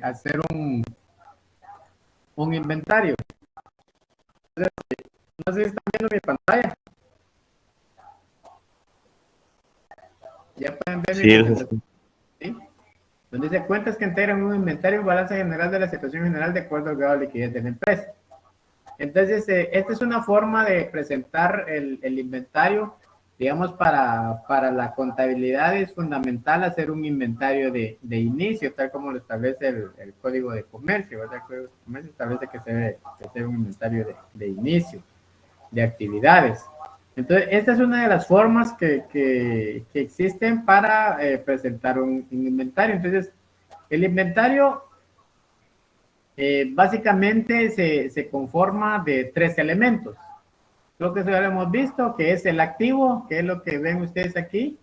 hacer un inventario. Entonces, no sé si están viendo mi pantalla. Ya pueden ver mi presentación. ¿Sí? Donde dice cuentas que integran un inventario y balance general de la situación general de acuerdo al grado de liquidez de la empresa. Entonces, esta es una forma de presentar el inventario. Digamos, para la contabilidad es fundamental hacer un inventario de inicio, tal como lo establece el Código de Comercio, ¿verdad? El Código de Comercio establece que se debe hacer un inventario de inicio, de actividades. Entonces, esta es una de las formas que existen para presentar un inventario. Entonces, el inventario básicamente se conforma de 3 elementos. Lo que ya hemos visto, que es el activo, que es lo que ven ustedes aquí,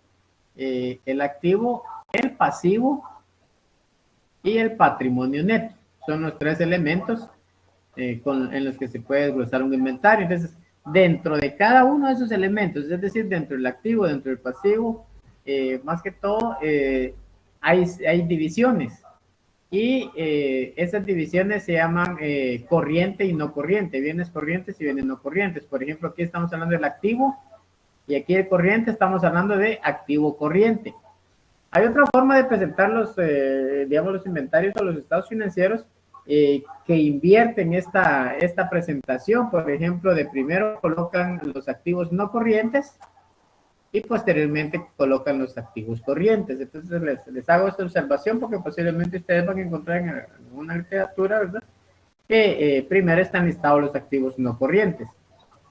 el activo, el pasivo y el patrimonio neto. Son los 3 elementos en los que se puede desglosar un inventario. Entonces, dentro de cada uno de esos elementos, es decir, dentro del activo, dentro del pasivo, más que todo, hay divisiones. Y esas divisiones se llaman corriente y no corriente, bienes corrientes y bienes no corrientes. Por ejemplo, aquí estamos hablando del activo y aquí el corriente estamos hablando de activo corriente. Hay otra forma de presentar digamos, los inventarios o los estados financieros que invierten esta presentación. Por ejemplo, de primero colocan los activos no corrientes y posteriormente colocan los activos corrientes. Entonces les hago esta observación porque posiblemente ustedes van a encontrar en una literatura, ¿verdad? Que primero están listados los activos no corrientes.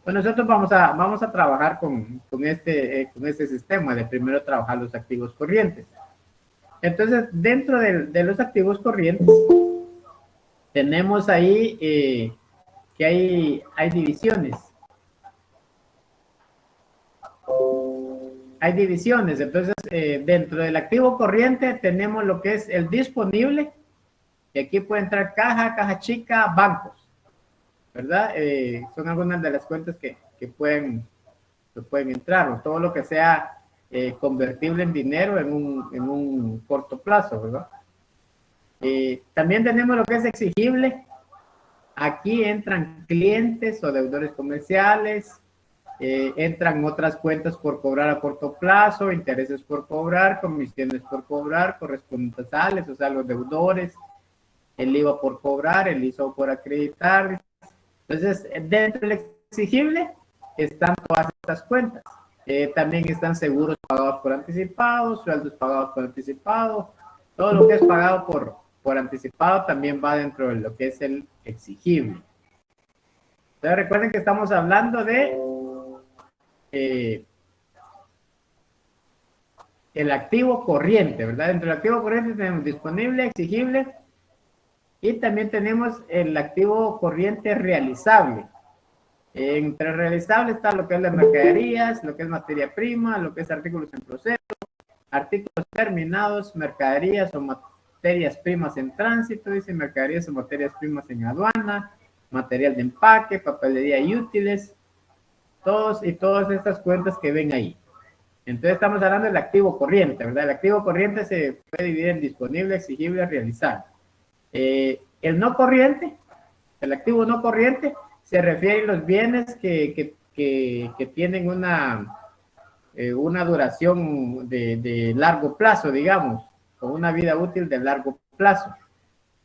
Pues nosotros vamos a trabajar con este sistema de primero trabajar los activos corrientes. Entonces, dentro de los activos corrientes, tenemos ahí que hay divisiones. Hay divisiones, entonces dentro del activo corriente tenemos lo que es el disponible, y aquí puede entrar caja chica, bancos, ¿verdad? Son algunas de las cuentas que pueden entrar, o todo lo que sea convertible en dinero en un corto plazo, ¿verdad? También tenemos lo que es exigible. Aquí entran clientes o deudores comerciales, entran otras cuentas por cobrar a corto plazo, intereses por cobrar, comisiones por cobrar, correspondientes, o sea, los deudores, el IVA por cobrar, el ISO por acreditar. Entonces, dentro del exigible están todas estas cuentas. También están seguros pagados por anticipado, sueldos pagados por anticipado, todo lo que es pagado por anticipado también va dentro de lo que es el exigible. Entonces, recuerden que estamos hablando de el activo corriente, ¿verdad? Dentro del activo corriente tenemos disponible, exigible, y también tenemos el activo corriente realizable. Entre realizable está lo que es las mercaderías, lo que es materia prima, lo que es artículos en proceso, artículos terminados, mercaderías o materias primas en tránsito, dice mercaderías o materias primas en aduana, material de empaque, papelería y útiles, todas estas cuentas que ven ahí. Entonces estamos hablando del activo corriente, ¿verdad? El activo corriente se puede dividir en disponible, exigible, realizable. El no corriente, el activo no corriente, se refiere a los bienes que tienen una duración de largo plazo, digamos, o una vida útil de largo plazo.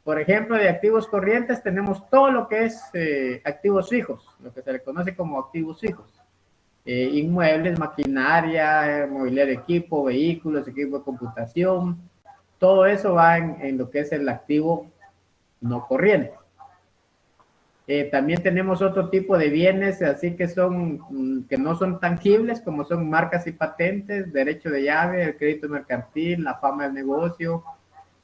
Por ejemplo, de activos corrientes tenemos todo lo que es activos fijos, lo que se le conoce como activos fijos. Inmuebles, maquinaria, mobiliario, equipo, vehículos, equipo de computación, todo eso va en lo que es el activo no corriente. También tenemos otro tipo de bienes, así que no son tangibles, como son marcas y patentes, derecho de llave, el crédito mercantil, la fama del negocio,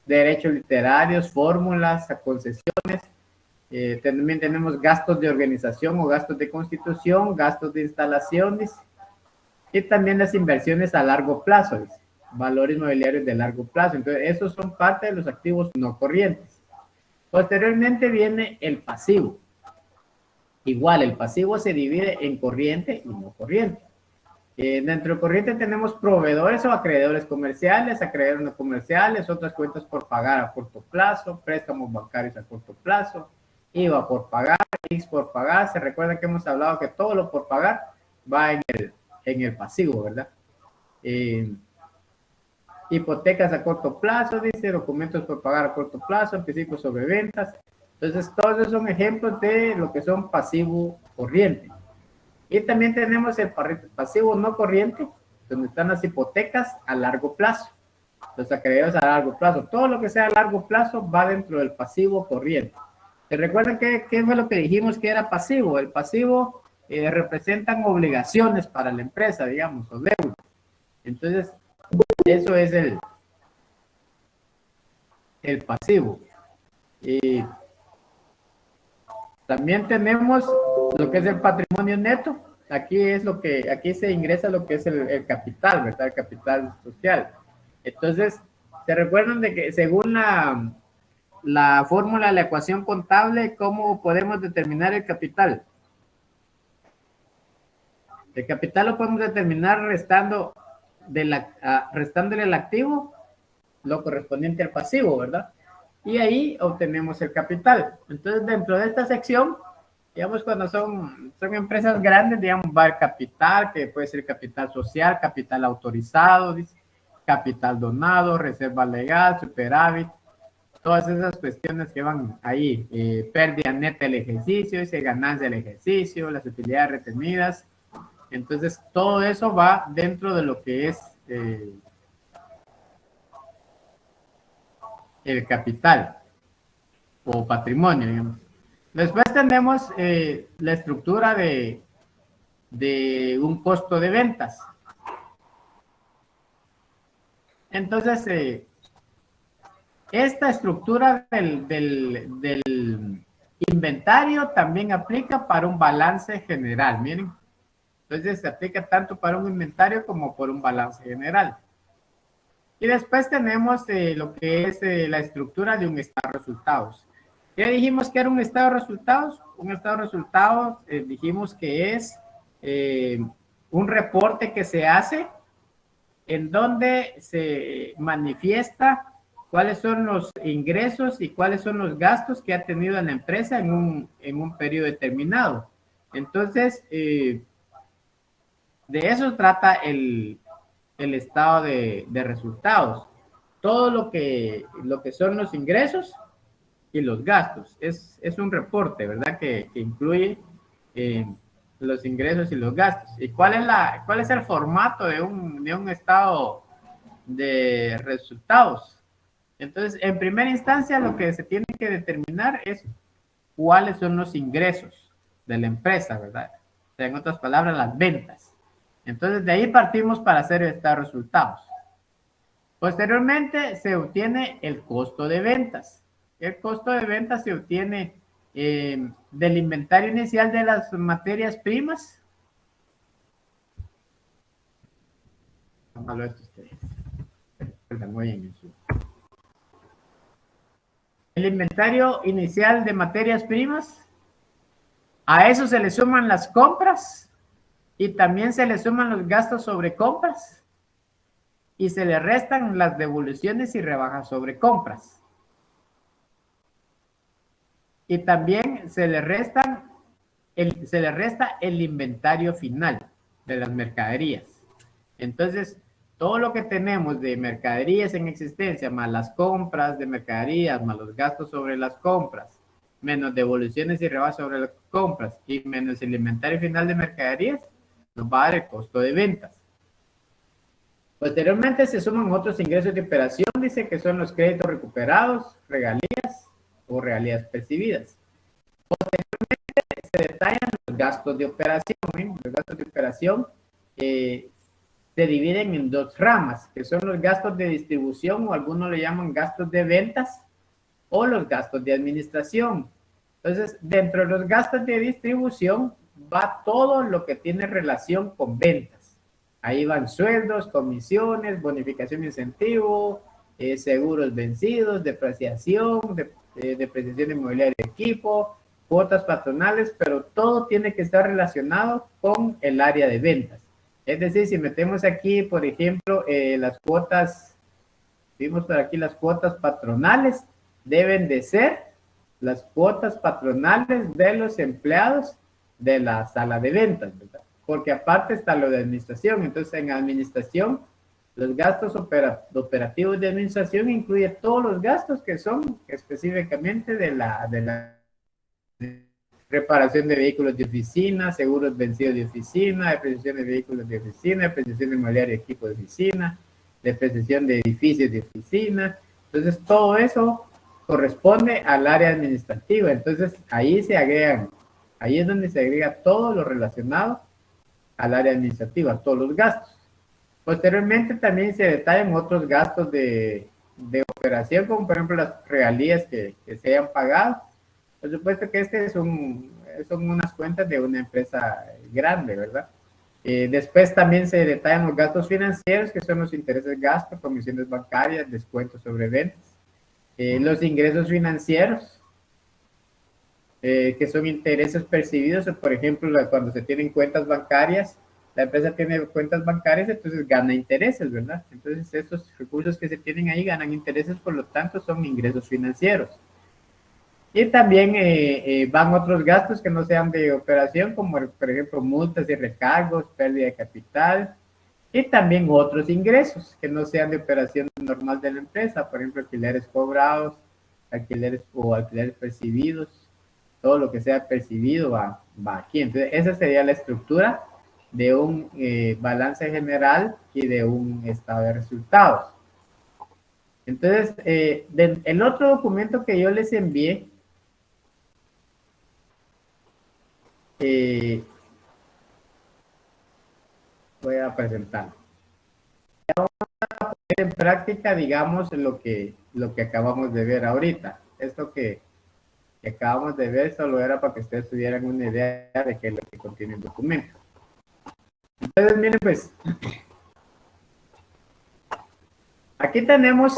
derechos literarios, fórmulas, concesiones. También tenemos gastos de organización o gastos de constitución, gastos de instalaciones y también las inversiones a largo plazo, valores mobiliarios de largo plazo. Entonces, esos son parte de los activos no corrientes. Posteriormente viene el pasivo. Igual, el pasivo se divide en corriente y no corriente. Dentro de corriente tenemos proveedores o acreedores comerciales, acreedores no comerciales, otras cuentas por pagar a corto plazo, préstamos bancarios a corto plazo, IVA por pagar, IX por pagar. Se recuerda que hemos hablado que todo lo por pagar va en el pasivo, ¿verdad? Hipotecas a corto plazo, dice, documentos por pagar a corto plazo, anticipos sobre ventas. Entonces, todos esos son ejemplos de lo que son pasivo corriente. Y también tenemos el pasivo no corriente, donde están las hipotecas a largo plazo, los acreedores a largo plazo. Todo lo que sea a largo plazo va dentro del pasivo corriente. ¿Se recuerdan qué fue lo que dijimos que era pasivo? El pasivo representan obligaciones para la empresa, digamos, o deuda. Entonces, eso es el pasivo. Y también tenemos lo que es el patrimonio neto. Aquí se ingresa lo que es el capital, ¿verdad? El capital social. Entonces, ¿se recuerdan de que según la fórmula de la ecuación contable, cómo podemos determinar el capital? El capital lo podemos determinar restándole el activo, lo correspondiente al pasivo, ¿verdad? Y ahí obtenemos el capital. Entonces, dentro de esta sección, digamos, cuando son empresas grandes, digamos, va el capital, que puede ser capital social, capital autorizado, capital donado, reserva legal, superávit, todas esas cuestiones que van ahí, pérdida neta del ejercicio, dice ganancia del ejercicio, las utilidades retenidas. Entonces, todo eso va dentro de lo que es el capital o patrimonio, digamos. Después tenemos la estructura de un costo de ventas. Entonces, esta estructura del inventario también aplica para un balance general, miren. Entonces, se aplica tanto para un inventario como por un balance general. Y después tenemos lo que es la estructura de un estado de resultados. ¿Qué dijimos que era un estado de resultados? Un estado de resultados dijimos que es un reporte que se hace en donde se manifiesta cuáles son los ingresos y cuáles son los gastos que ha tenido la empresa en un periodo determinado. Entonces, de eso trata el estado de resultados. Todo lo que son los ingresos y los gastos. Es un reporte, ¿verdad? Que incluye los ingresos y los gastos. ¿Y cuál es el formato de un estado de resultados? Entonces, en primera instancia, lo que se tiene que determinar es cuáles son los ingresos de la empresa, ¿verdad? O sea, en otras palabras, las ventas. Entonces, de ahí partimos para hacer el estado de resultados. Posteriormente, se obtiene el costo de ventas. El costo de ventas se obtiene del inventario inicial de las materias primas. Póngalo esto ustedes. El inventario inicial de materias primas. A eso se le suman las compras y también se le suman los gastos sobre compras y se le restan las devoluciones y rebajas sobre compras. Y también se le resta el inventario final de las mercaderías. Entonces, todo lo que tenemos de mercaderías en existencia, más las compras de mercaderías, más los gastos sobre las compras, menos devoluciones y rebajas sobre las compras y menos el inventario final de mercaderías, nos va a dar el costo de ventas. Posteriormente se suman otros ingresos de operación, dice que son los créditos recuperados, regalías o regalías percibidas. Posteriormente se detallan los gastos de operación. Los gastos de operación se dividen en dos ramas, que son los gastos de distribución o algunos le llaman gastos de ventas o los gastos de administración. Entonces, dentro de los gastos de distribución va todo lo que tiene relación con ventas. Ahí van sueldos, comisiones, bonificación de incentivo, seguros vencidos, depreciación, depreciación inmobiliaria de equipo, cuotas patronales, pero todo tiene que estar relacionado con el área de ventas. Es decir, si metemos aquí, por ejemplo, las cuotas, vimos por aquí las cuotas patronales, deben de ser las cuotas patronales de los empleados de la sala de ventas, ¿verdad? Porque aparte está lo de administración. Entonces, en administración, los gastos operativos de administración incluye todos los gastos que son específicamente de la reparación de vehículos de oficina, seguros vencidos de oficina, depreciación de vehículos de oficina, depreciación de mobiliario y equipo de oficina, depreciación de edificios de oficina. Entonces, todo eso corresponde al área administrativa. Entonces, ahí se agregan, ahí es donde se agrega todo lo relacionado al área administrativa, todos los gastos. Posteriormente, también se detallan otros gastos de operación, como por ejemplo las regalías que se hayan pagado. Por supuesto que son unas cuentas de una empresa grande, ¿verdad? Después también se detallan los gastos financieros, que son los intereses gastos, comisiones bancarias, descuentos sobre ventas. Los ingresos financieros, que son intereses percibidos, por ejemplo, cuando se tienen cuentas bancarias, la empresa tiene cuentas bancarias, entonces gana intereses, ¿verdad? Entonces esos recursos que se tienen ahí ganan intereses, por lo tanto son ingresos financieros. Y también van otros gastos que no sean de operación, como por ejemplo multas y recargos, pérdida de capital, y también otros ingresos que no sean de operación normal de la empresa, por ejemplo alquileres cobrados, alquileres o alquileres percibidos, todo lo que sea percibido va aquí. Entonces esa sería la estructura de un balance general y de un estado de resultados. Entonces, el otro documento que yo les envié, voy a presentar. Vamos a poner en práctica, digamos, lo que acabamos de ver ahorita. Esto que acabamos de ver solo era para que ustedes tuvieran una idea de qué es lo que contiene el documento. Entonces, miren, pues, aquí tenemos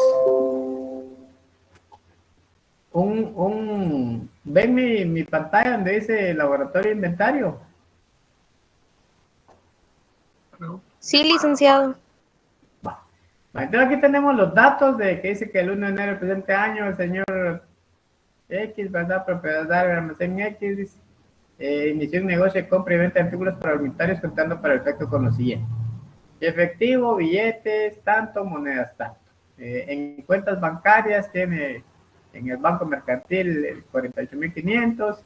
¿ven mi pantalla donde dice laboratorio inventario? Sí, licenciado. Entonces aquí tenemos los datos de que dice que el 1 de enero del presente año el señor X, ¿verdad? Propiedad del almacén X, inició un negocio de compra y venta de artículos para dormitorios contando para el efecto con lo siguiente. Efectivo, billetes, tanto, monedas, tanto. En cuentas bancarias tiene en el Banco Mercantil 48.500,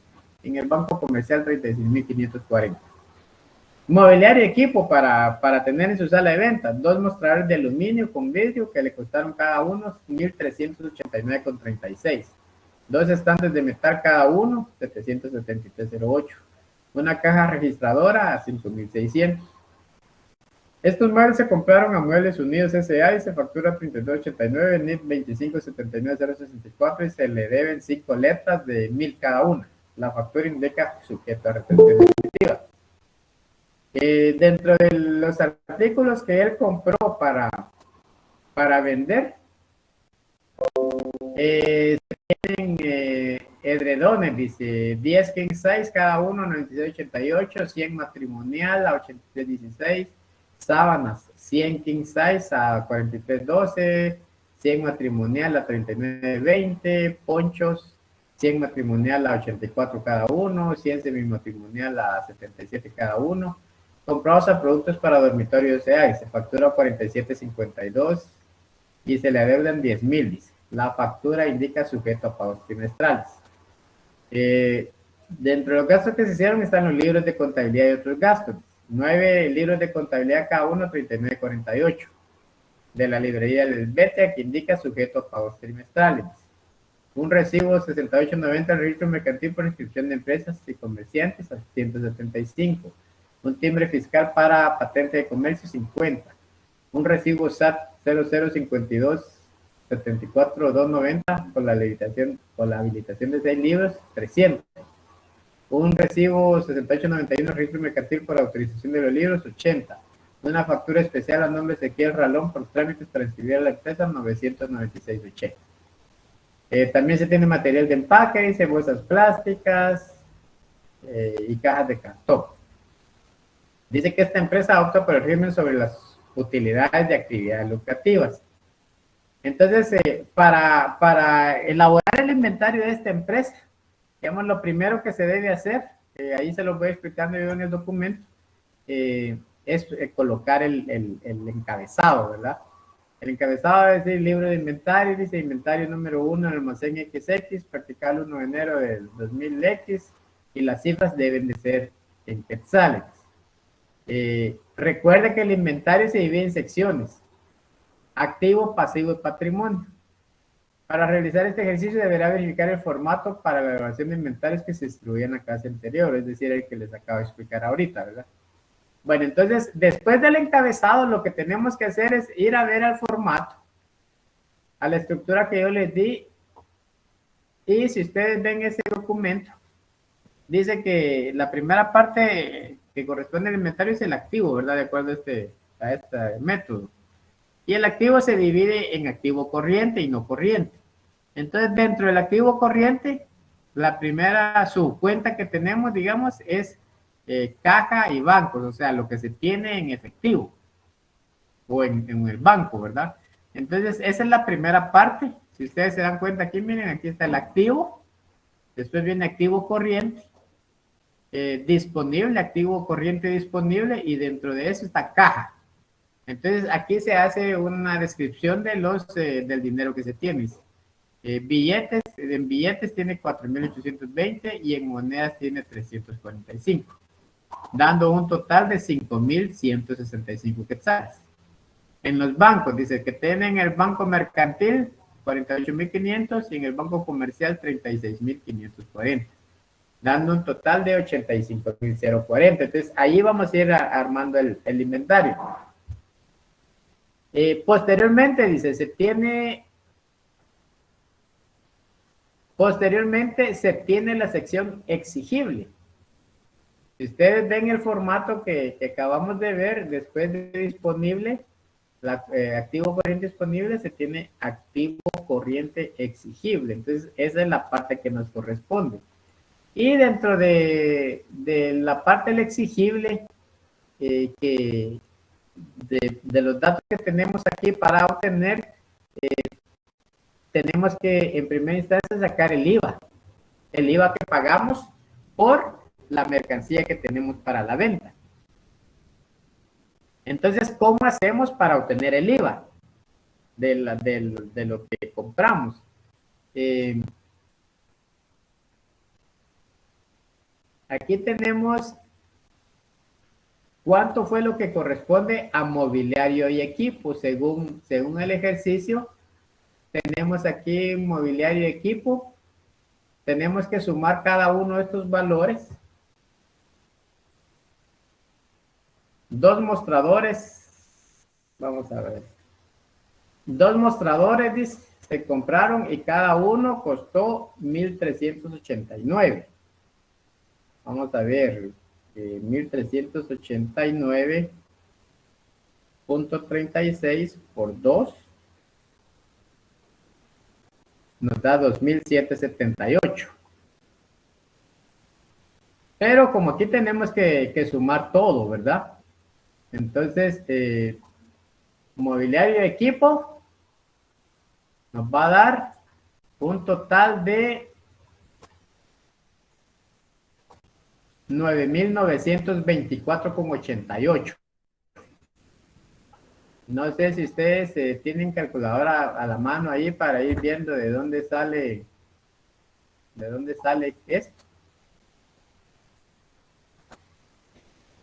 en el Banco Comercial 36.540. Mobiliario y equipo para tener en su sala de ventas. 2 mostradores de aluminio con vidrio que le costaron cada uno 1.389,36. 2 estantes de metal cada uno, 773,08. Una caja registradora a 5.600. Estos muebles se compraron a Muebles Unidos S.A. y se factura 32.89, NIF 25.79.064 y se le deben 5 letras de 1.000 cada una. La factura indica sujeto a retención definitiva. Dentro de los artículos que él compró para vender, tienen edredones, dice 10 king size cada uno, 96.88, 100 matrimonial a 83.16, sábanas 100 king size a 43.12, 100 matrimonial a 39.20, ponchos 100 matrimonial a 84 cada uno, 100 semimatrimonial a 77 cada uno, comprados a productos para dormitorio S.A. y se factura 47.52 y se le adeudan 10.000, dice. La factura indica sujeto a pagos trimestrales. Dentro de los gastos que se hicieron están los libros de contabilidad y otros gastos. 9 libros de contabilidad cada uno, 39.48. De la librería del Betia, que indica sujeto a pagos trimestrales. Un recibo 68.90 al registro mercantil por inscripción de empresas y comerciantes a 175. Un timbre fiscal para patente de comercio 50. Un recibo SAT 0052 74.290 por la habilitación de 6 libros 300. Un recibo 68.91 registro mercantil por autorización de los libros 80. Una factura especial a nombre de Ezequiel Ralón por trámites para inscribir a la empresa 996.80. También se tiene material de empaque, dice bolsas plásticas y cajas de cartón. Dice que esta empresa opta por el régimen sobre las utilidades de actividades lucrativas. Entonces, para elaborar el inventario de esta empresa, digamos, lo primero que se debe hacer, ahí se lo voy explicando yo en el documento, es colocar el encabezado, ¿verdad? El encabezado es el libro de inventario, dice inventario número 1 en almacén XX, practicable 1 de enero del 2000X, y las cifras deben de ser en quetzales. Recuerde que el inventario se divide en secciones: activo, pasivo y patrimonio. Para realizar este ejercicio deberá verificar el formato para la elaboración de inventarios que se distribuyen en la clase anterior, es decir, el que les acabo de explicar ahorita, ¿verdad? Bueno, entonces, después del encabezado, lo que tenemos que hacer es ir a ver al formato, a la estructura que yo les di, y si ustedes ven ese documento, dice que la primera parte que corresponde al inventario es el activo, ¿verdad? De acuerdo a este método. Y el activo se divide en activo corriente y no corriente. Entonces, dentro del activo corriente, la primera subcuenta que tenemos, digamos, es caja y bancos, o sea, lo que se tiene en efectivo o en el banco, ¿verdad? Entonces, esa es la primera parte. Si ustedes se dan cuenta aquí, miren, aquí está el activo, después viene activo corriente, disponible, activo corriente disponible, y dentro de eso está caja. Entonces, aquí se hace una descripción de del dinero que se tiene. En billetes tiene 4.820 y en monedas tiene 345, dando un total de 5.165 quetzales. En los bancos, dice que tienen el banco mercantil 48.500 y en el banco comercial 36.540, dando un total de 85.040. Entonces, ahí vamos a ir armando el inventario. Posteriormente, dice, posteriormente se tiene la sección exigible. Si ustedes ven el formato que acabamos de ver, después de disponible, activo corriente disponible, se tiene activo corriente exigible. Entonces, esa es la parte que nos corresponde. Y dentro de la parte del exigible, de los datos que tenemos aquí para obtener, tenemos que en primera instancia sacar el IVA que pagamos por la mercancía que tenemos para la venta. Entonces, ¿cómo hacemos para obtener el IVA de lo que compramos? Aquí tenemos cuánto fue lo que corresponde a mobiliario y equipo. Según el ejercicio, tenemos aquí mobiliario y equipo. Tenemos que sumar cada uno de estos valores. Dos mostradores, vamos a ver. Dos mostradores se compraron y cada uno costó 1.389. Vamos a ver, 1.389.36 por 2 nos da 2.778. Pero como aquí tenemos que sumar todo, ¿verdad? Entonces, mobiliario y equipo nos va a dar un total de 9.924,88. No sé si ustedes tienen calculadora a la mano ahí para ir viendo de dónde sale esto.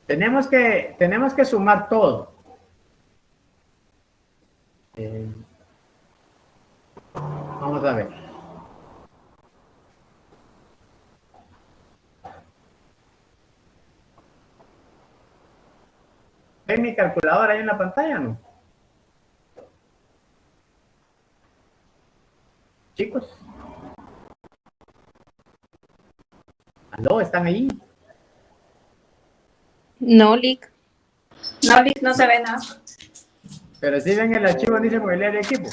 Tenemos que sumar todo. Vamos a ver. ¿Ven mi calculadora ahí en la pantalla, no? Chicos. ¿Aló? ¿Están ahí? No, Lick. No, Lick, no se ve nada. Pero si ven el archivo, dice mobiliario y equipo.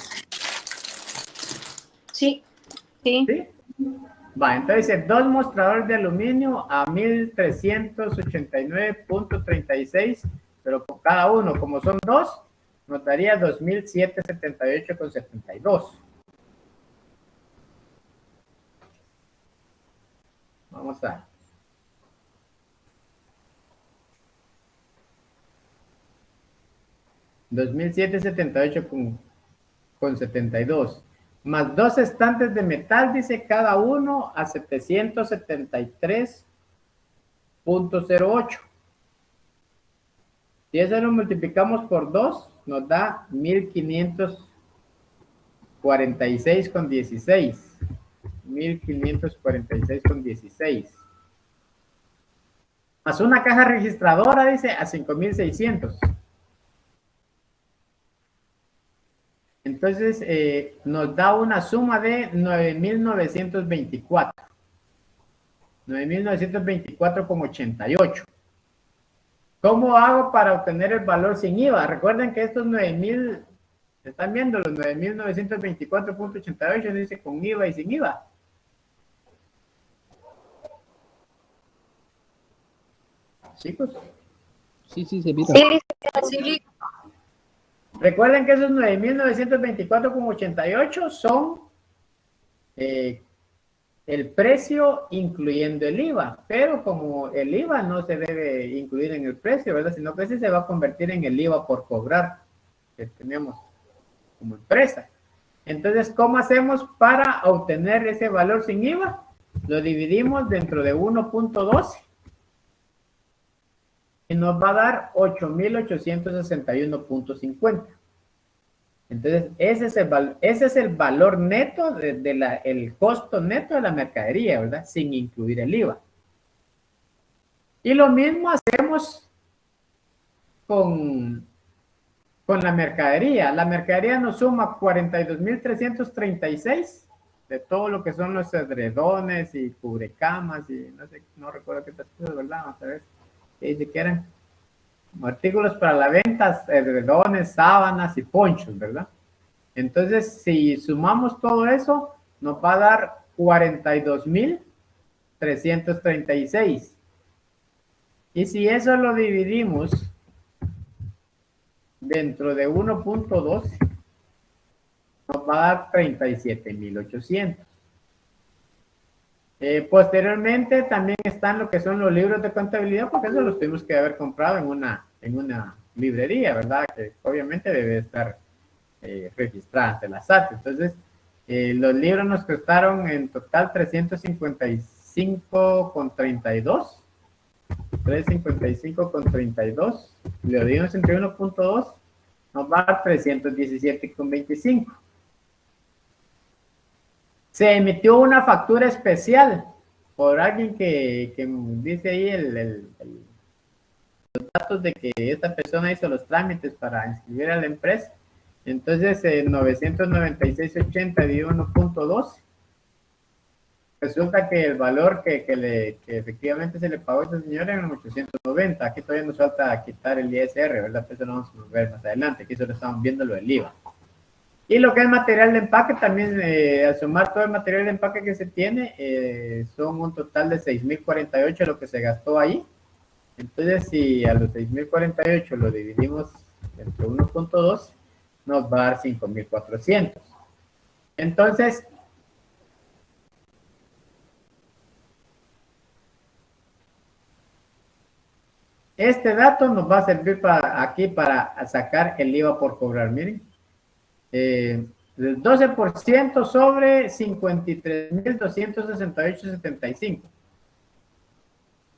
Sí. Sí. ¿Sí? Va, entonces dos mostradores de aluminio a 1389.36, pero por cada uno, como son dos, nos daría 2778,72. Vamos a... $2,778,72. Más dos estantes de metal, dice cada uno a 773.08. Si eso lo multiplicamos por 2, nos da 1546,16. 1546,16. Más una caja registradora, dice, a 5600. Entonces, nos da una suma de 9,924. 9,924,88. ¿Cómo hago para obtener el valor sin IVA? Recuerden que estos 9,000, ¿están viendo? Los 9,924,88 dice con IVA y sin IVA. Chicos. Sí, se mira. Sí, licenciado. Recuerden que esos 9,924,88 son el precio incluyendo el IVA, pero como el IVA no se debe incluir en el precio, ¿verdad? Sino que ese se va a convertir en el IVA por cobrar que tenemos como empresa. Entonces, ¿cómo hacemos para obtener ese valor sin IVA? Lo dividimos dentro de 1.12 y nos va a dar 8,861,50. Entonces, ese es el valor neto, el costo neto de la mercadería, ¿verdad? Sin incluir el IVA. Y lo mismo hacemos con la mercadería. La mercadería nos suma 42,336 de todo lo que son los edredones y cubrecamas y no sé, no recuerdo qué otras cosas, ¿verdad? Vamos a ver qué dice que eran. Artículos para la venta, edredones, sábanas y ponchos, ¿verdad? Entonces, si sumamos todo eso, nos va a dar 42,336. Y si eso lo dividimos dentro de 1.12, nos va a dar 37,800. Posteriormente también están lo que son los libros de contabilidad, porque eso los tuvimos que haber comprado en una librería, ¿verdad? Que obviamente debe estar registrada ante la SAT. Entonces, los libros nos costaron en total 355,32. 355,32. Lo dimos entre 1.2, nos va a dar 317,25. Se emitió una factura especial por alguien que dice ahí los datos de que esta persona hizo los trámites para inscribir a la empresa. Entonces, 996,80 dividido 1.12. Resulta que el valor que efectivamente se le pagó a esta señora eran 890. Aquí todavía nos falta quitar el ISR, ¿verdad? Eso lo vamos a ver más adelante. Aquí solo estamos viendo lo del IVA. Y lo que es material de empaque, también al sumar todo el material de empaque que se tiene, son un total de 6,048 lo que se gastó ahí. Entonces, si a los 6,048 lo dividimos entre 1.2, nos va a dar 5,400. Entonces, este dato nos va a servir para sacar el IVA por cobrar. Miren. El 12% sobre 53,268,75.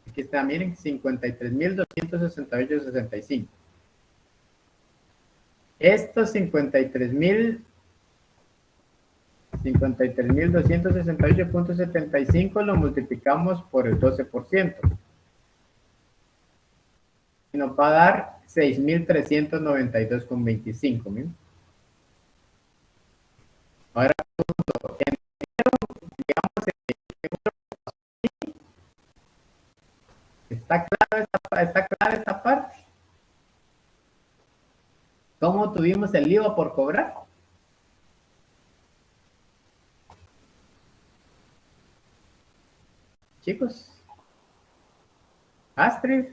Aquí está, miren, 53,268,65. Estos 53,268,75 lo multiplicamos por el 12%. Y nos va a dar 6,392,25. Miren. Ahora, digamos, está clara esta parte. ¿Cómo tuvimos el IVA por cobrar? chicos. Astrid.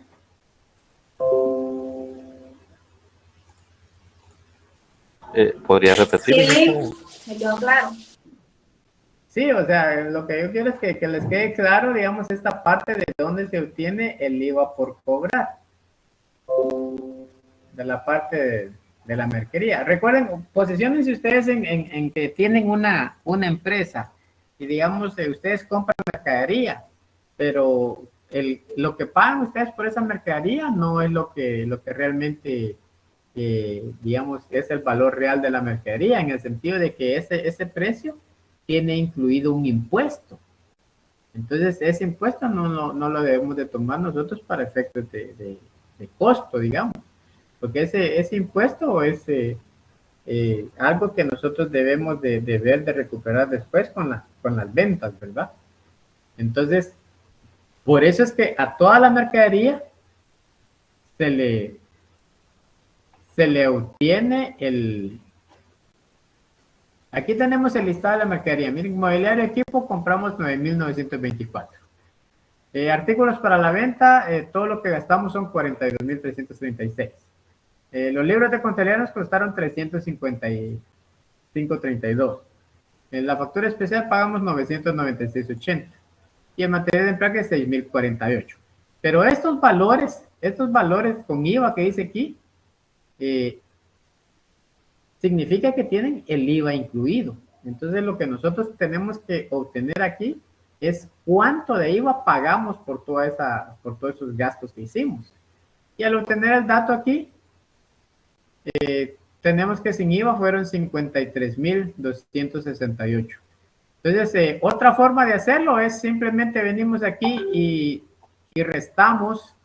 ¿Podría repetir? Sí, me quedó claro. Sí, o sea, lo que yo quiero es que les quede claro, digamos, esta parte de dónde se obtiene el IVA por cobrar. De la parte de la mercadería. Recuerden, posiciónense ustedes en que tienen una empresa y digamos, ustedes compran mercadería, pero lo que pagan ustedes por esa mercadería no es lo que realmente, digamos, es el valor real de la mercadería, en el sentido de que ese precio tiene incluido un impuesto. Entonces, ese impuesto no lo debemos de tomar nosotros para efectos de costo, digamos, porque ese impuesto es algo que nosotros debemos de ver, de recuperar después con las ventas, ¿verdad? Entonces, por eso es que a toda la mercadería se le obtiene Aquí tenemos el listado de la mercadería. Miren, mobiliario equipo compramos 9,924. Artículos para la venta, todo lo que gastamos son 42,336. Los libros de contabilidad nos costaron 355.32. En la factura especial pagamos 996.80. Y en materia de emplaque 6,048. Pero estos valores con IVA que dice aquí, significa que tienen el IVA incluido. Entonces lo que nosotros tenemos que obtener aquí es cuánto de IVA pagamos por todos esos gastos que hicimos. Y al obtener el dato aquí, tenemos que sin IVA fueron 53,268. Entonces, otra forma de hacerlo es simplemente venimos aquí y restamos.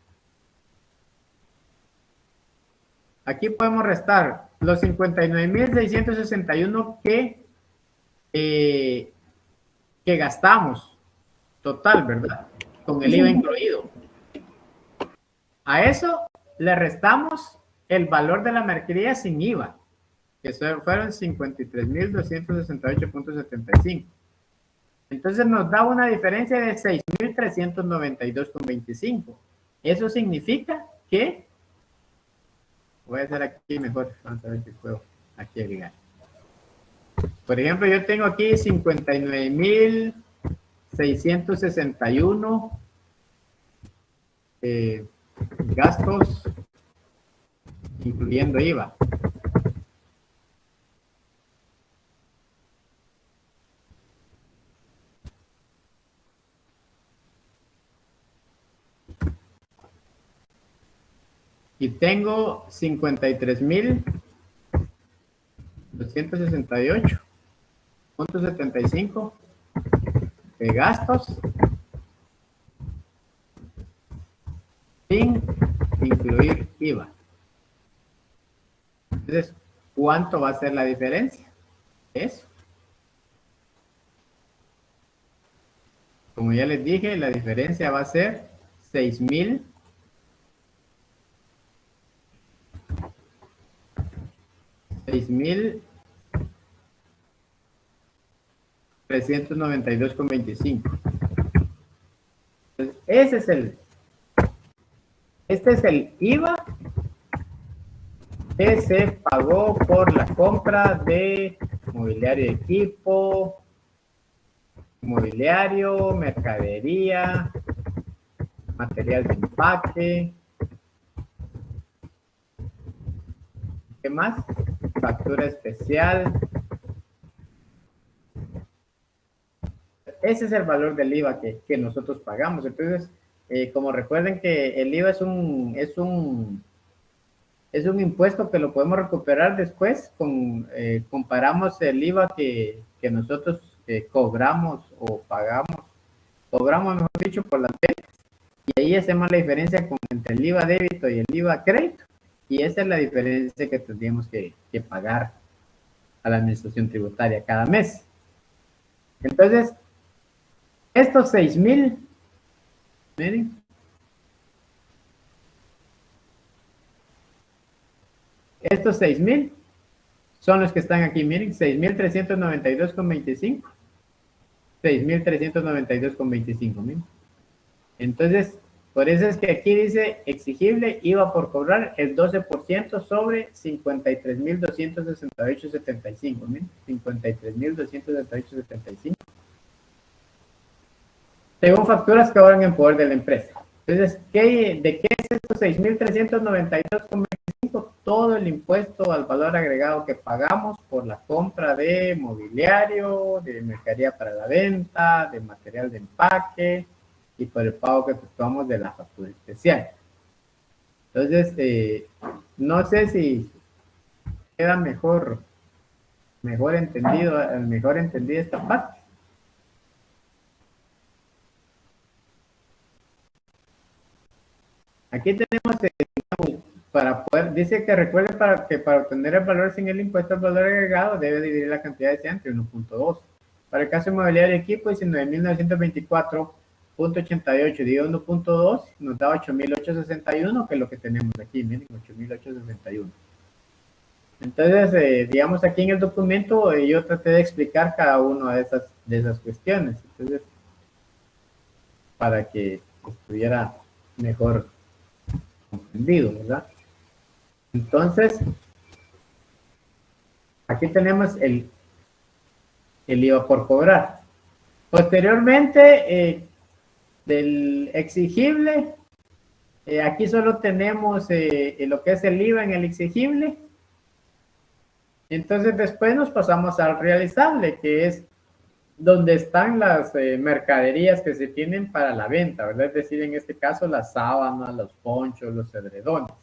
Aquí podemos restar los 59,661 que gastamos total, ¿verdad? Con el IVA incluido. A eso le restamos el valor de la mercadería sin IVA, que fueron 53,268.75. Entonces nos da una diferencia de 6,392.25. Eso significa que, voy a hacer aquí mejor, vamos a ver si puedo aquí agregar. Por ejemplo, yo tengo aquí 59,661 gastos, incluyendo IVA. Y tengo 53,268.75 de gastos sin incluir IVA. Entonces, ¿cuánto va a ser la diferencia? Eso. Como ya les dije, la diferencia va a ser 6,392.25. Entonces, este es el IVA que se pagó por la compra de mobiliario de equipo, mobiliario, mercadería, material de empaque. ¿Qué más? Factura especial. Ese es el valor del IVA que nosotros pagamos. Entonces, como recuerden que el IVA es un impuesto que lo podemos recuperar después. Comparamos el IVA que nosotros cobramos o pagamos, mejor dicho, por las ventas. Y ahí hacemos la diferencia entre el IVA débito y el IVA crédito. Y esa es la diferencia que tendríamos que pagar a la administración tributaria cada mes. Entonces, estos 6,000, miren, estos 6,000 son los que están aquí, miren, 6,392.25, 6,392.25, miren. Entonces, por eso es que aquí dice exigible IVA por cobrar el 12% sobre 53.268.75. Miren, 53.268.75. Según facturas que ahora en poder de la empresa. Entonces, ¿de qué es estos 6.392,25? Todo el impuesto al valor agregado que pagamos por la compra de mobiliario, de mercadería para la venta, de material de empaque y por el pago que efectuamos de la factura especial. Entonces, no sé si queda mejor entendido esta parte. Aquí tenemos para poder, dice que recuerde que para obtener el valor sin el impuesto al valor agregado debe dividir la cantidad deseada entre 1.2. Para el caso de mobiliario de equipo, 19.924.88 dividido 1.2 nos da 8.861, que es lo que tenemos aquí, miren, 8.861. Entonces, digamos aquí en el documento yo traté de explicar cada una de esas cuestiones. Entonces, para que estuviera mejor comprendido, ¿verdad? Entonces, aquí tenemos el IVA por cobrar. Posteriormente, del exigible, aquí solo tenemos lo que es el IVA en el exigible. Entonces, después nos pasamos al realizable, que es donde están las mercaderías que se tienen para la venta, ¿verdad? Es decir, en este caso, las sábanas, los ponchos, los edredones.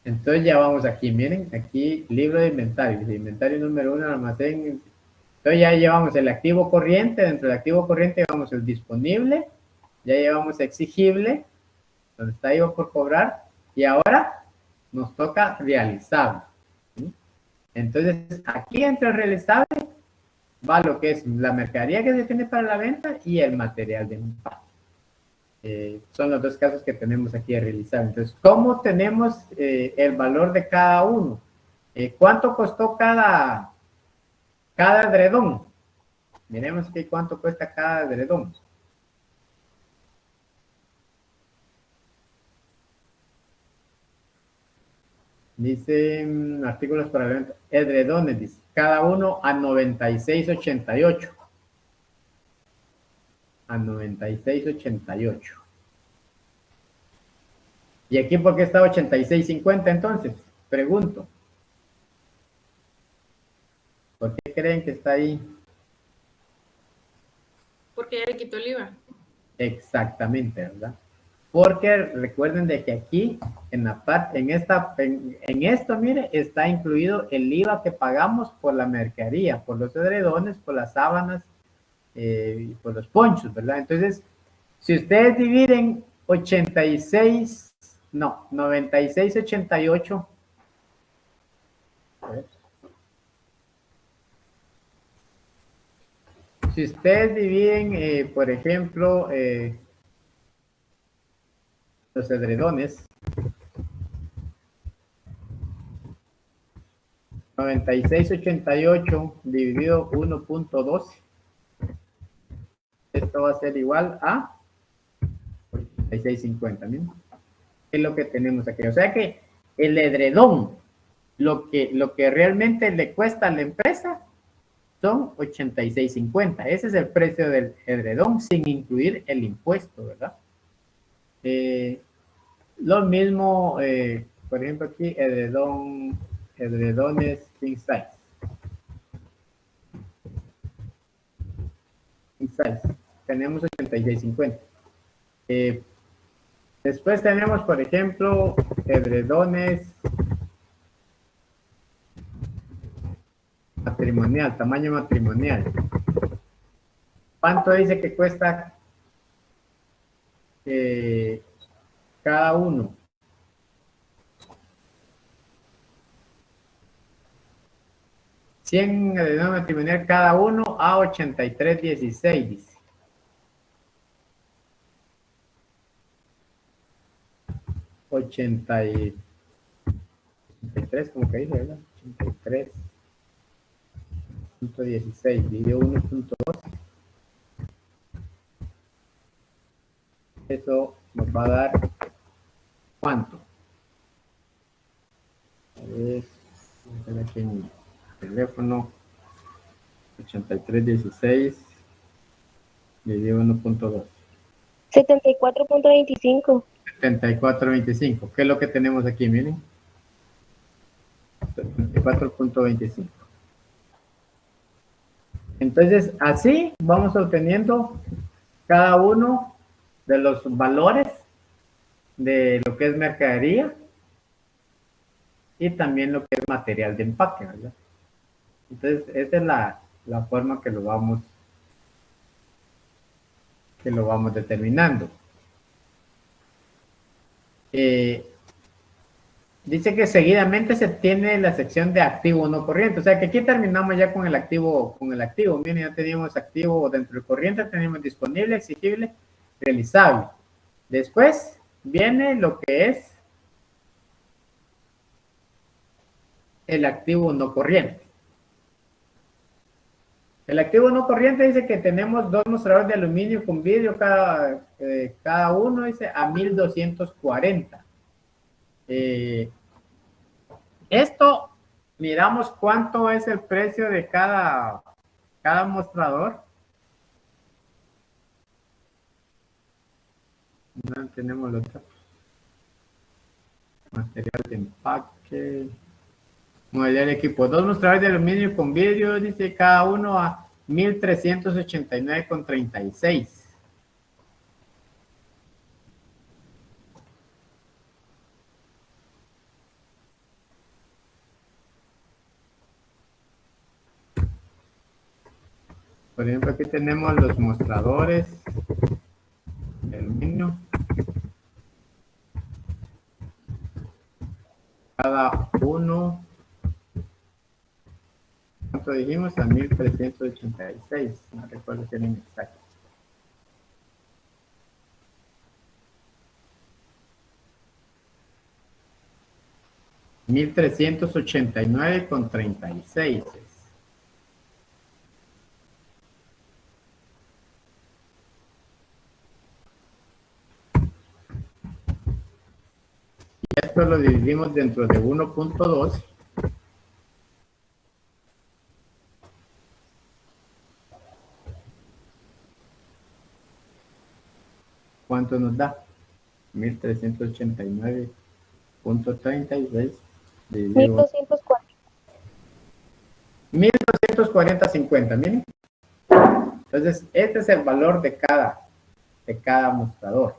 Entonces ya vamos aquí, miren, aquí libro de inventario número 1, almacén. Entonces ya llevamos el activo corriente, dentro del activo corriente llevamos el disponible, ya llevamos exigible, donde está IVA por cobrar, y ahora nos toca realizable. ¿Sí? Entonces aquí entre el realizable va lo que es la mercadería que se tiene para la venta y el material de empaque. Son los dos casos que tenemos aquí a realizar. Entonces, ¿cómo tenemos el valor de cada uno? ¿Cuánto costó cada edredón? Miremos aquí cuánto cuesta cada edredón. Dice artículos para la venta. Edredones, dice. Cada uno a 96.88. A 96.88. ¿Y aquí por qué está 86.50 entonces? Pregunto. ¿Por qué creen que está ahí? Porque ya le quitó el IVA. Exactamente, ¿verdad? Porque recuerden de que aquí, en esto, mire, está incluido el IVA que pagamos por la mercadería, por los edredones, por las sábanas y por los ponchos, ¿verdad? Entonces, si ustedes dividen 96.88, si ustedes dividen, por ejemplo, los edredones, 96.88 dividido 1.12, esto va a ser igual a 86.50, ¿no? Es lo que tenemos aquí. O sea que el edredón, lo que realmente le cuesta a la empresa son 86.50. Ese es el precio del edredón sin incluir el impuesto, ¿verdad? Lo mismo, por ejemplo, aquí edredones king size. King size. Tenemos 86.50. Después tenemos, por ejemplo, edredones matrimonial, tamaño matrimonial. ¿Cuánto dice que cuesta cada uno? $100 edredón matrimonial cada uno a 83.16, dice. 83, como que dice, ¿verdad? 83.16 dividido 1.2. Eso nos va a dar ¿cuánto? A ver, aquí en mi teléfono. 8316 dividido 1.2. 74.25. 74.25. ¿Qué es lo que tenemos aquí? Miren. 74.25. Entonces, así vamos obteniendo cada uno de los valores de lo que es mercadería y también lo que es material de empaque, ¿verdad? Entonces, esa es la forma que lo vamos determinando. Dice que seguidamente se tiene la sección de activo no corriente. O sea que aquí terminamos ya con el activo. Miren, ya teníamos activo dentro del corriente, tenemos disponible, exigible, realizable. Después viene lo que es el activo no corriente. El activo no corriente dice que tenemos 2 mostradores de aluminio con vidrio, cada uno dice a 1240. Esto, miramos cuánto es el precio de cada mostrador. No tenemos los datos. Material de empaque. Modelo de equipo. 2 mostradores de aluminio con vidrio, dice cada uno a 1389,36. Por ejemplo, aquí tenemos los mostradores de aluminio. Cada uno, ¿cuánto dijimos? A 1386. No recuerdo si era exacto. $1,389,36. Y esto lo dividimos dentro de 1.2. ¿Cuánto nos da? 1389,36 dividido 1240. 1240.50, miren. Entonces, este es el valor de cada mostrador.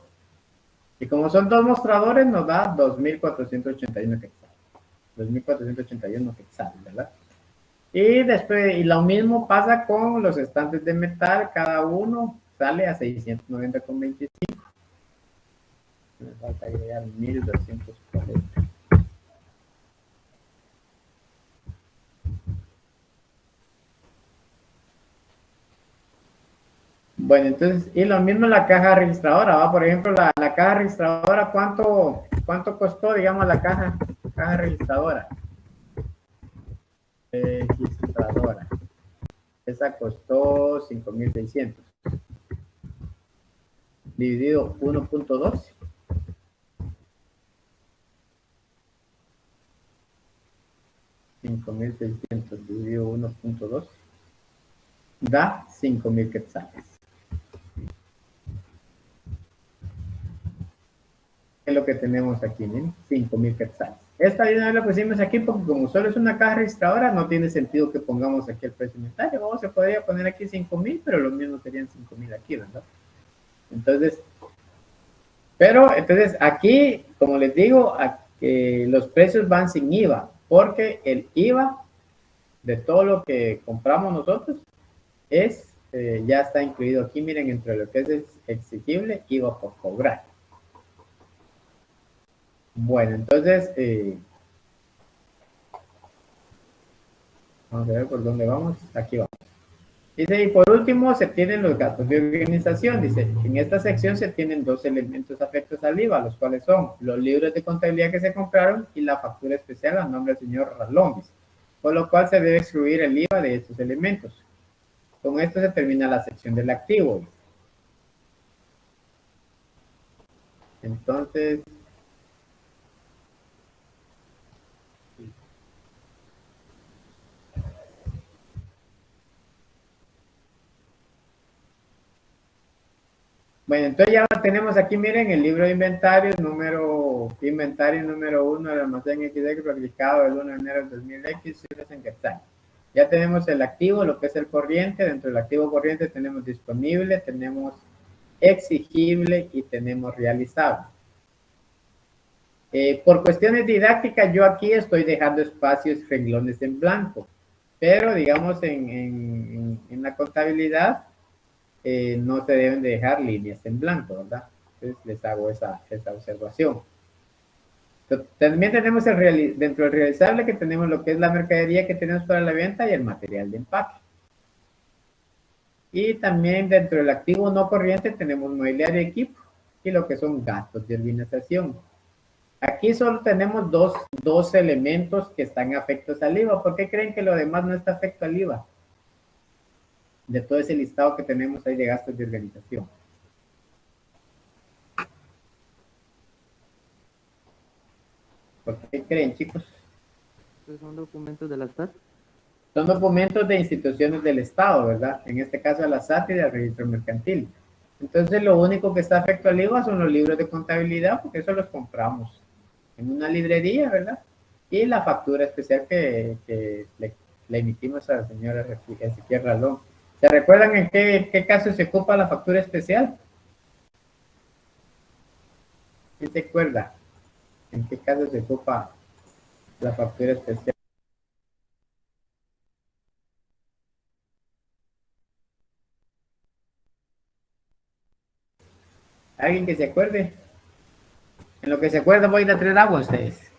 Y como son 2 mostradores, nos da 2.481 quetzales. 2.481 quetzales, ¿verdad? Y después, y lo mismo pasa con los estantes de metal, cada uno sale a 690,25. Me falta agregar 1.240. Bueno, entonces, y lo mismo la caja registradora, ¿va? Por ejemplo, la caja registradora, ¿cuánto costó, digamos, la caja registradora? Registradora. Esa costó 5,600. Dividido 1.2. $5,600 dividido 1.2 da 5,000 quetzales. Es lo que tenemos aquí, miren, 5,000 quetzales. Esta ayuda la pusimos aquí porque como solo es una caja registradora, no tiene sentido que pongamos aquí el precio unitario. O se podría poner aquí 5,000, pero lo mismo serían 5,000 aquí, ¿verdad? Entonces, entonces aquí, como les digo, los precios van sin IVA, porque el IVA de todo lo que compramos nosotros ya está incluido aquí, miren, entre lo que es exigible, IVA por cobrar. Bueno, entonces, vamos a ver por dónde vamos. Aquí vamos. Dice, y por último, se tienen los gastos de organización. Dice, en esta sección se tienen 2 elementos afectos al IVA, los cuales son los libros de contabilidad que se compraron y la factura especial a nombre del señor Ralón. Por lo cual se debe excluir el IVA de estos elementos. Con esto se termina la sección del activo. Entonces, bueno, entonces ya tenemos aquí, miren, el libro de inventario número 1 del almacén XX aplicado el 1 de enero del 2000X, cifras en Quetzal. Ya tenemos el activo, lo que es el corriente. Dentro del activo corriente tenemos disponible, tenemos exigible y tenemos realizable. Por cuestiones didácticas, yo aquí estoy dejando espacios, renglones en blanco, pero digamos en la contabilidad no se deben de dejar líneas en blanco, ¿verdad? Entonces les hago esa observación. También tenemos dentro del realizable que tenemos lo que es la mercadería que tenemos para la venta y el material de empaque. Y también dentro del activo no corriente tenemos mobiliario y equipo y lo que son gastos de organización. Aquí solo tenemos dos elementos que están afectos al IVA. ¿Por qué creen que lo demás no está afecto al IVA? De todo ese listado que tenemos ahí de gastos de organización. ¿Por qué creen, chicos? Son documentos de la SAT. Son documentos de instituciones del Estado, ¿verdad? En este caso de la SAT y del registro mercantil. Entonces, lo único que está afecto al IVA son los libros de contabilidad, porque eso los compramos en una librería, ¿verdad? Y la factura especial que le emitimos a la señora Ezequiel Ralón. ¿Se recuerdan en qué caso se ocupa la factura especial? ¿Quién se acuerda? ¿En qué caso se ocupa la factura especial? ¿Alguien que se acuerde? En lo que se acuerda voy a ir a traer agua a ustedes.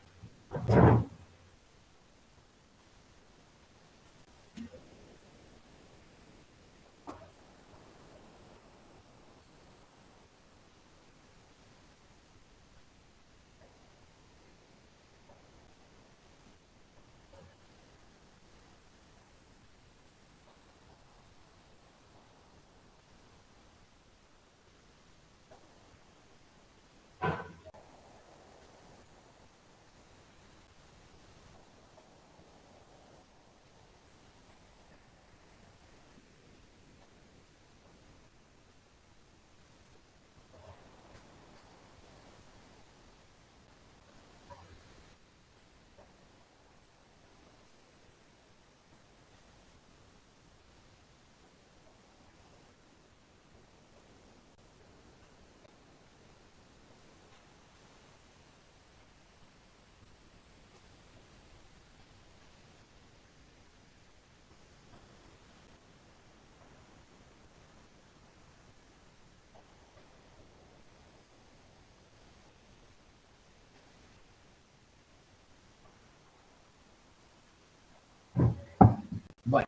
Bueno,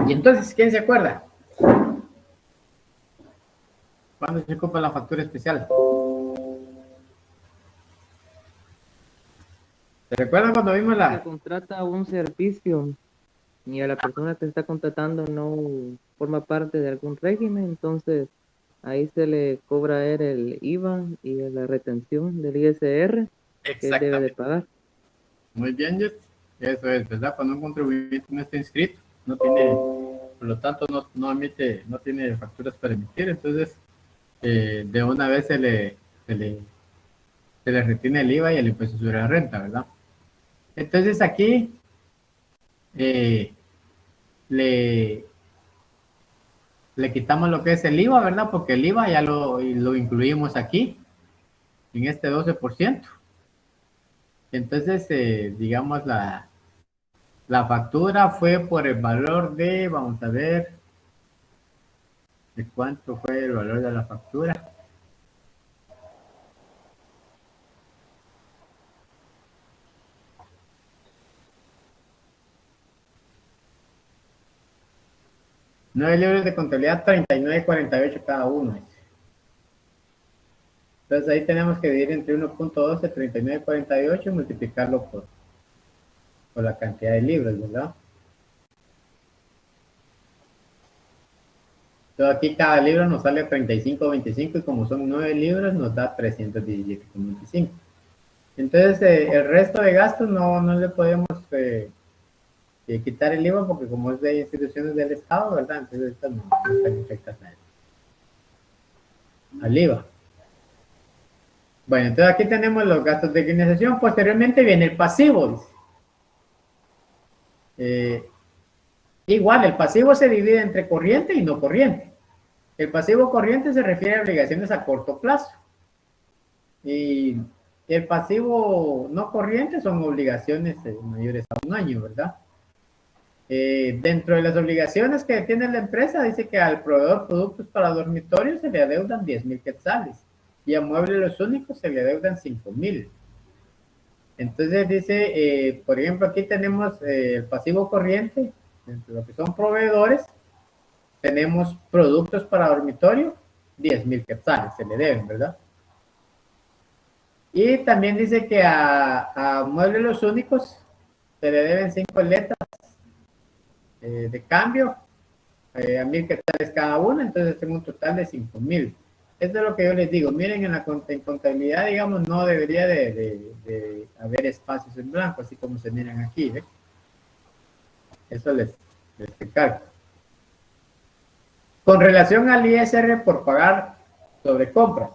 y entonces, ¿quién se acuerda? ¿Cuándo se ocupa la factura especial? ¿Se recuerdan cuando vimos Se contrata un servicio y a la persona que está contratando no forma parte de algún régimen, entonces ahí se le cobra a él el IVA y la retención del ISR que él debe de Exactamente. pagar. Muy bien, Jet. Eso es, ¿verdad? Cuando un contribuyente no está inscrito, no tiene, por lo tanto, no emite, no tiene facturas para emitir, entonces de una vez se le retiene el IVA y el impuesto sobre la renta, ¿verdad? Entonces aquí eh, le, le quitamos lo que es el IVA, ¿verdad? Porque el IVA ya lo incluimos aquí, en este 12%. Entonces, digamos, la factura fue por el valor de, vamos a ver, ¿de cuánto fue el valor de la factura? Nueve libros de contabilidad, 39.48 cada uno. Entonces ahí tenemos que dividir entre 1.12, 39.48 y multiplicarlo por la cantidad de libros, ¿verdad? Entonces aquí cada libro nos sale 35.25 y como son 9 libros nos da 317.25. Entonces el resto de gastos no le podemos quitar el IVA porque como es de instituciones del Estado, ¿verdad? Entonces estas no están afectadas al IVA. Bueno, entonces aquí tenemos los gastos de organización. Posteriormente viene el pasivo. Igual, el pasivo se divide entre corriente y no corriente. El pasivo corriente se refiere a obligaciones a corto plazo. Y el pasivo no corriente son obligaciones mayores a un año, ¿verdad? Dentro de las obligaciones que tiene la empresa, dice que al proveedor productos para dormitorios se le adeudan 10,000 quetzales y a muebles los únicos se le adeudan 5,000. Entonces dice, por ejemplo, aquí tenemos el pasivo corriente, entre lo que son proveedores, tenemos productos para dormitorio, 10,000 quetzales se le deben, ¿verdad? Y también dice que a muebles los únicos se le deben 5 letras de cambio, a 1,000 quetzales cada uno, entonces tengo un total de 5,000. Esto es lo que yo les digo. Miren, en contabilidad, digamos, no debería de haber espacios en blanco, así como se miran aquí, ¿ve? Eso les recalco. Con relación al ISR por pagar sobre compras.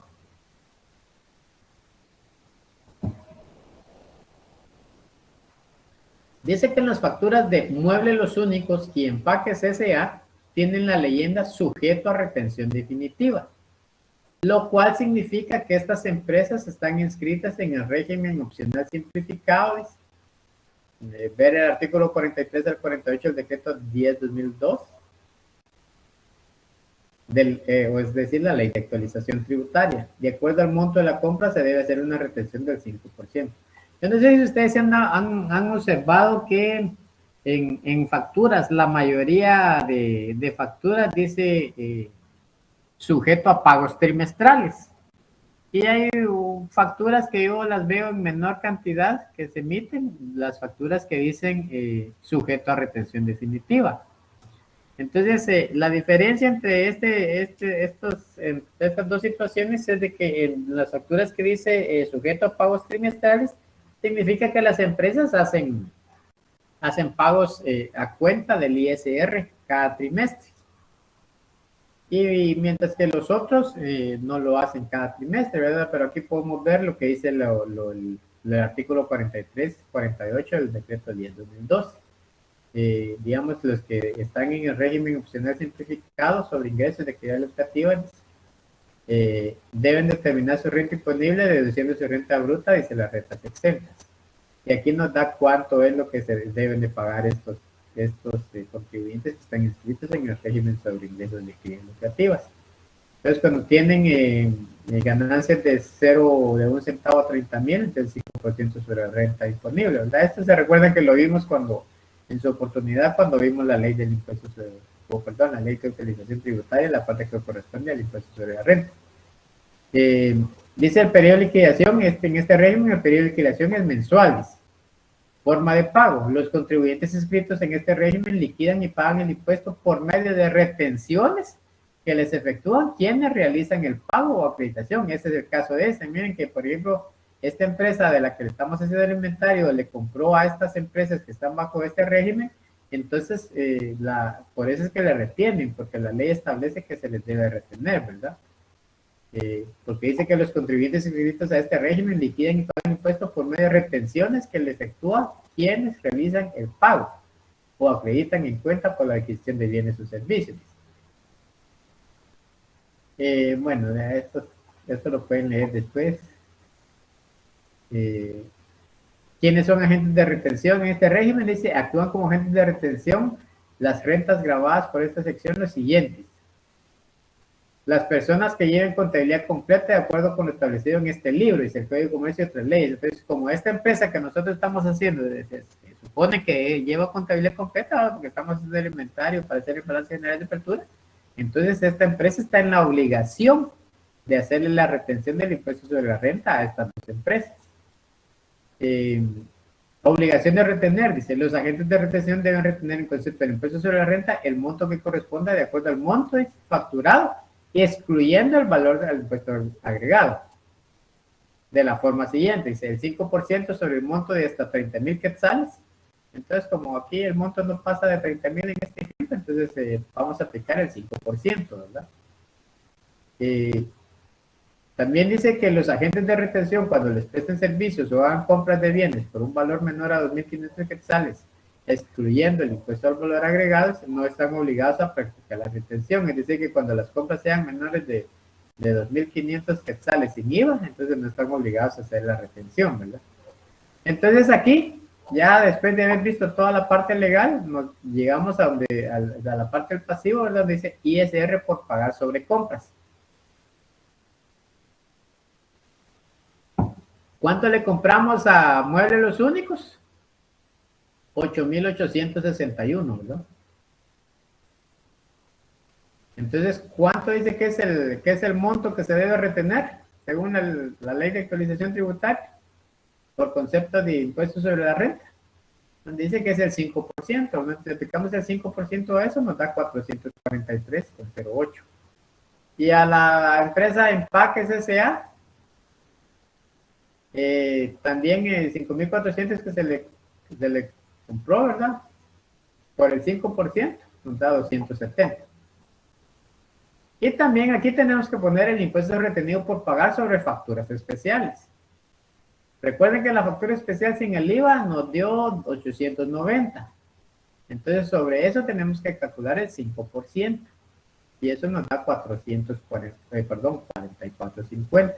Dice que en las facturas de Muebles Los Únicos y Empaques S.A. tienen la leyenda sujeto a retención definitiva, lo cual significa que estas empresas están inscritas en el régimen opcional simplificado. Ver el artículo 43 al 48 del decreto 10/2002, o es decir, la ley de actualización tributaria. De acuerdo al monto de la compra se debe hacer una retención del 5%. Yo no sé si ustedes han observado que en facturas, la mayoría de facturas dice sujeto a pagos trimestrales. Y hay facturas que yo las veo en menor cantidad que se emiten, las facturas que dicen sujeto a retención definitiva. Entonces, la diferencia entre estas dos situaciones es de que en las facturas que dice sujeto a pagos trimestrales, significa que las empresas hacen pagos a cuenta del ISR cada trimestre. Y mientras que los otros no lo hacen cada trimestre, ¿verdad? Pero aquí podemos ver lo que dice el artículo 43, 48 del decreto 10/2002. Digamos, los que están en el régimen opcional simplificado sobre ingresos de actividad lucrativa deben determinar su renta imponible deduciendo su renta bruta y se las rentas exentas. Y aquí nos da cuánto es lo que se deben de pagar estos contribuyentes que están inscritos en el régimen sobre ingresos de actividades lucrativas. Entonces, cuando tienen ganancias de 1 centavo a 30,000, entonces 5% sobre la renta disponible, ¿verdad? Esto se recuerdan que lo vimos en su oportunidad, cuando vimos la ley del impuesto la ley de utilización tributaria, la parte que corresponde al impuesto sobre la renta. Dice el periodo de liquidación, en este régimen el periodo de liquidación es mensual. Forma de pago. Los contribuyentes inscritos en este régimen liquidan y pagan el impuesto por medio de retenciones que les efectúan quienes realizan el pago o acreditación. Ese es el caso de este. Miren que, por ejemplo, esta empresa de la que le estamos haciendo el inventario le compró a estas empresas que están bajo este régimen, entonces por eso es que le retienen, porque la ley establece que se les debe retener, ¿verdad? Porque dice que los contribuyentes inscritos a este régimen liquidan y pagan impuestos por medio de retenciones que le efectúan quienes realizan el pago o acreditan en cuenta por la adquisición de bienes o servicios. Bueno, esto lo pueden leer después. ¿Quiénes son agentes de retención en este régimen? Dice, actúan como agentes de retención las rentas grabadas por esta sección los siguientes. Las personas que lleven contabilidad completa de acuerdo con lo establecido en este libro, dice el Código de Comercio y otras leyes. Entonces, como esta empresa que nosotros estamos haciendo, se supone que lleva contabilidad completa, porque estamos haciendo el inventario para hacer el balance general de apertura, entonces esta empresa está en la obligación de hacerle la retención del impuesto sobre la renta a estas dos empresas. Obligación de retener, dice, los agentes de retención deben retener en concepto del impuesto sobre la renta el monto que corresponda de acuerdo al monto facturado, excluyendo el valor del impuesto agregado. De la forma siguiente, dice, el 5% sobre el monto de hasta 30,000 quetzales. Entonces, como aquí el monto no pasa de 30,000 en este ejemplo, entonces vamos a aplicar el 5%, ¿verdad? También dice que los agentes de retención, cuando les presten servicios o hagan compras de bienes por un valor menor a 2.500 quetzales, excluyendo el impuesto al valor agregado, no están obligados a practicar la retención. Es decir, que cuando las compras sean menores de 2.500 quetzales sin IVA, entonces no están obligados a hacer la retención, ¿verdad? Entonces aquí, ya después de haber visto toda la parte legal, nos llegamos a la parte del pasivo, ¿verdad? Donde dice ISR por pagar sobre compras. ¿Cuánto le compramos a Muebles Los Únicos? 8,861, ¿verdad? Entonces, ¿cuánto dice que es el monto que se debe retener según la ley de actualización tributaria por concepto de impuesto sobre la renta? Donde dice que es el 5%. Multiplicamos el 5% a eso, nos da 443,08. Y a la empresa Empaques S.A., también 5,400 que se le compró, ¿verdad? Por el 5%, nos da 270. Y también aquí tenemos que poner el impuesto retenido por pagar sobre facturas especiales. Recuerden que la factura especial sin el IVA nos dio 890. Entonces, sobre eso tenemos que calcular el 5%. Y eso nos da 44.50.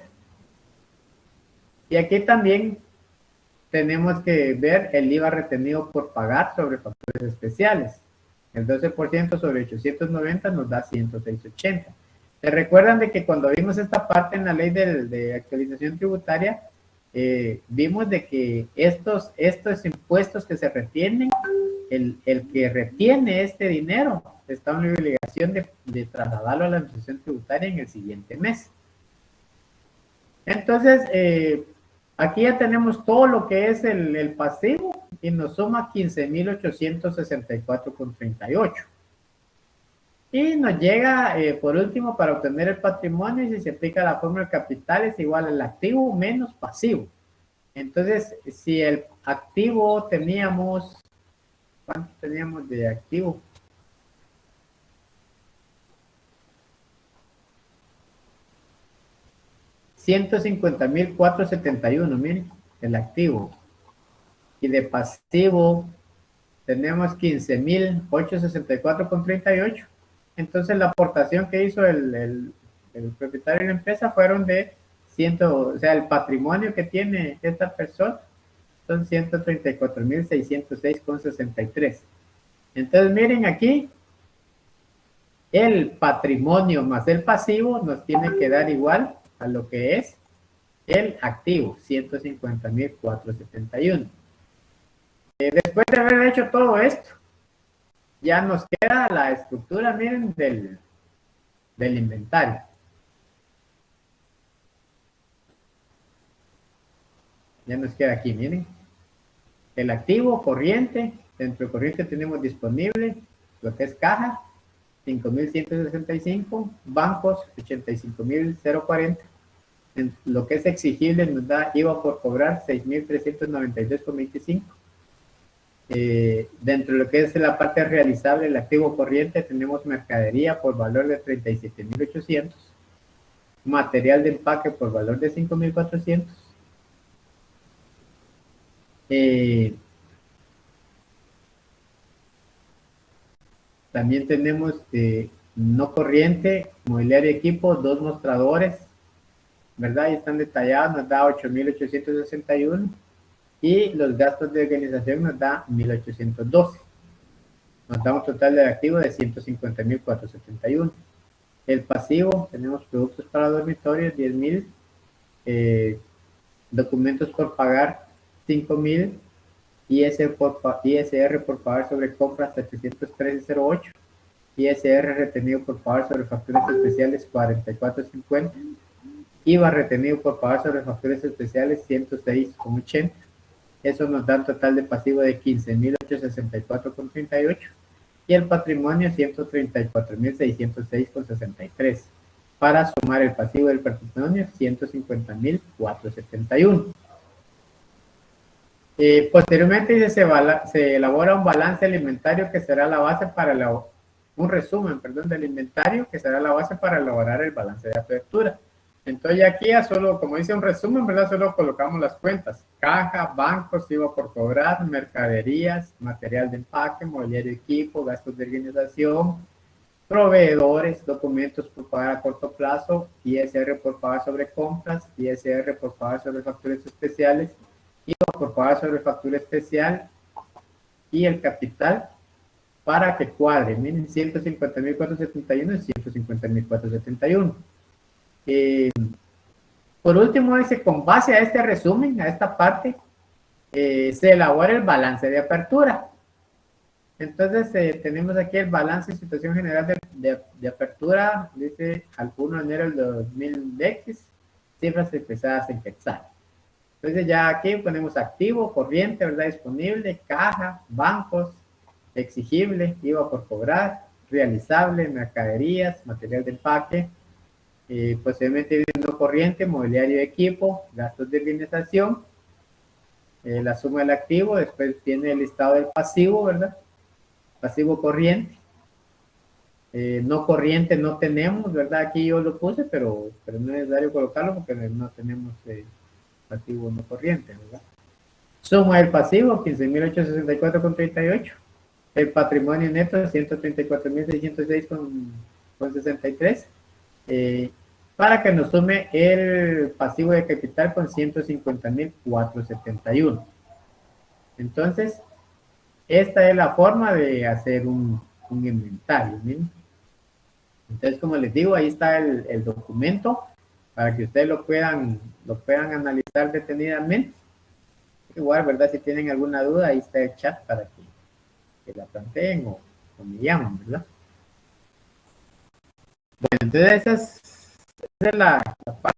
Y aquí también tenemos que ver el IVA retenido por pagar sobre facturas especiales. El 12% sobre 890 nos da 106.80. ¿Se recuerdan de que cuando vimos esta parte en la ley de actualización tributaria, vimos de que estos impuestos que se retienen, el que retiene este dinero está en la obligación de trasladarlo a la administración tributaria en el siguiente mes? Entonces, aquí ya tenemos todo lo que es el pasivo y nos suma 15,864,38. Y nos llega, por último, para obtener el patrimonio, y si se aplica la fórmula de capital, es igual al activo menos pasivo. Entonces, si el activo teníamos, ¿cuánto teníamos de activo? $150,471, miren, el activo. Y de pasivo tenemos 15,864,38. Entonces la aportación que hizo el propietario de la empresa fueron de o sea, el patrimonio que tiene esta persona son 134,606,63. Entonces miren aquí, el patrimonio más el pasivo nos tiene que dar igual a lo que es el activo, 150,471. Después de haber hecho todo esto, ya nos queda la estructura, miren, del inventario. Ya nos queda aquí, miren. El activo corriente, dentro de corriente tenemos disponible lo que es caja, 5,165, bancos, 85,040. Lo que es exigible nos da IVA por cobrar, 6,392,25. Dentro de lo que es la parte realizable, el activo corriente, tenemos mercadería por valor de 37,800, material de empaque por valor de 5,400. También tenemos no corriente, mobiliario y equipo, 2 mostradores, ¿verdad? Y están detallados, nos da 8,861. Y los gastos de organización nos da 1,812. Nos da un total de activo de 150,471. El pasivo, tenemos productos para dormitorios, 10,000. Documentos por pagar, 5,000. ISR por pagar sobre compras, 713,08. ISR retenido por pagar sobre facturas especiales, 44,50. IVA retenido por pagar sobre facturas especiales, 106,80. Eso nos da un total de pasivo de 15.864,38 y el patrimonio 134.606,63 para sumar el pasivo del patrimonio 150.471. Posteriormente se elabora un balance alimentario que será la base para un resumen, perdón, del inventario que será la base para elaborar el balance de apertura. Entonces aquí ya solo, como dice un resumen, ¿verdad? Solo colocamos las cuentas: caja, bancos, IVA por cobrar, mercaderías, material de empaque, mobiliario, equipo, gastos de organización, proveedores, documentos por pagar a corto plazo, ISR por pagar sobre compras, ISR por pagar sobre facturas especiales, IVA por pagar sobre factura especial y el capital para que cuadre. Miren, 150.471 y 150.471. Por último, dice, con base a este resumen, a esta parte, se elabora el balance de apertura. Entonces, tenemos aquí el balance de situación general de apertura, dice, al 1 de enero del 2000X, cifras expresadas en quetzal. Entonces, ya aquí ponemos activo, corriente, ¿verdad? Disponible, caja, bancos, exigible, IVA por cobrar, realizable, mercaderías, material de empaque, posiblemente no corriente, mobiliario de equipo, gastos de organización, la suma del activo, después viene el listado del pasivo, ¿verdad? Pasivo corriente. No corriente no tenemos, ¿verdad? Aquí yo lo puse, pero no es necesario colocarlo porque no tenemos pasivo no corriente, ¿verdad? Suma del pasivo, 15.864,38. El patrimonio neto, 134.606,63. Para que nos sume el pasivo de capital con 150.471. Entonces, esta es la forma de hacer un inventario. ¿Bien? Entonces, como les digo, ahí está el documento para que ustedes lo puedan analizar detenidamente. Igual, ¿verdad? Si tienen alguna duda, ahí está el chat para que la planteen o me llaman, ¿verdad? Bueno, entonces esa es la parte